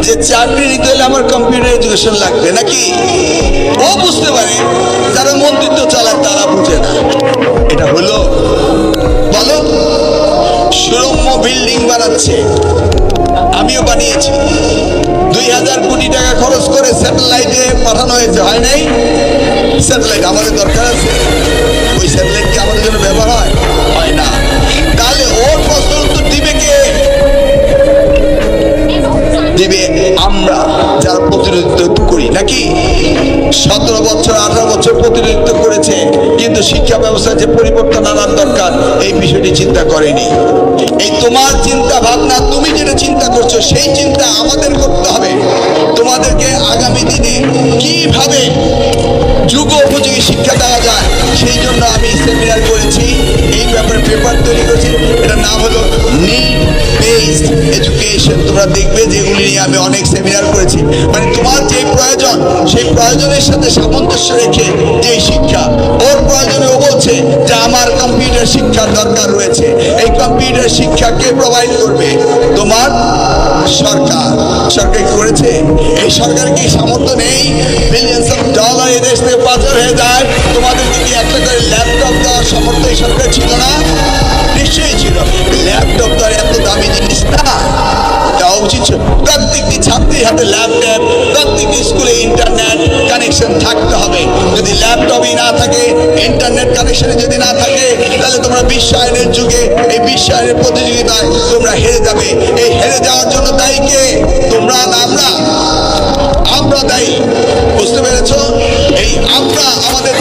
যে চাকরি নিতে হলে আমার কম্পিউটার এডুকেশন লাগবে নাকি? ও বুঝতে পারে, যারা মন্ত্রিত্ব চালায় তারা বুঝে না। এটা হলো বলো? সুরম্য বিল্ডিং বানাচ্ছে, আমিও বানিয়েছি। 2000 কোটি টাকা খরচ করে স্যাটেলাইটে পাঠানো হয়েছে, হয় নাই? স্যাটেলাইট আমাদের দরকার আছে? ওই স্যাটেলাইট কি আমাদের জন্য ব্যবহার হয়? হয় না। তাহলে ওর প্রশ্নের উত্তর দিবে কে? দিবে আমরা, যারা প্রতিনিধিত্ব করি নাকি? 17 বছর 18 বছর প্রতিনিধিত্ব করেছে, কিন্তু শিক্ষা ব্যবস্থায় যে পরিবর্তন আনার দরকার এই বিষয়টি চিন্তা করেনি। এই তোমার চিন্তা ভাবনা, তুমি যেটা চিন্তা করছো সেই চিন্তা আমাদের করতে হবে। তোমাদেরকে আগামী দিনে কিভাবে যুগ উপযোগী শিক্ষা দেওয়া যায় সেই জন্য আমি সেমিনার করেছি, এই ব্যাপারে পেপার তৈরি করেছি। এটার নাম হলো নিড বেসড এডুকেশন। তোমরা দেখবে যেগুলি নিয়ে আমি অনেক সেমিনার করেছি। মানে তোমার যে প্রয়োজন সেই প্রয়োজনের সাথে সামঞ্জস্য রেখে যে শিক্ষা, ওর প্রয়োজনে ও বলছে যে আমার কম্পিউটার শিক্ষার দরকার রয়েছে। এই কম্পিউটার শিক্ষা কে প্রোভাইড করবে? তোমার সরকার। সরকার করেছে? এই সরকার কি সামর্থ্য নেই? বিলিয়ন্স অফ ডলার এই দেশ থেকে পাচার হয়ে যায়। তোমাদেরকে কি একটা করে ল্যাপটপ দেওয়ার সামর্থ্য এই সরকার ছিল না? নিশ্চয়ই ছিল। ল্যাপটপ তো আর এত দামি জিনিস না, দেওয়া উচিত ছিল। প্রত্যেকটি ছাত্রীর হাতে ল্যাপটপ, প্রত্যেকটি স্কুলে ইন্টারনেট কানেকশন থাকতে হবে। যদি ল্যাপটপই না থাকে, ইন্টারনেট কানেকশনে যদি না থাকে, তাহলে তোমরা বিশ্বায়নের যুগে, এই বিশ্বায়নের প্রতিযোগিতায় তোমরা হেরে যাবে। এই হেরে যাওয়ার জন্য দায়ী কে? তোমরা না আমরা? আমরা দায়ী। বুঝতে পেরেছ? এই আমরা আমাদের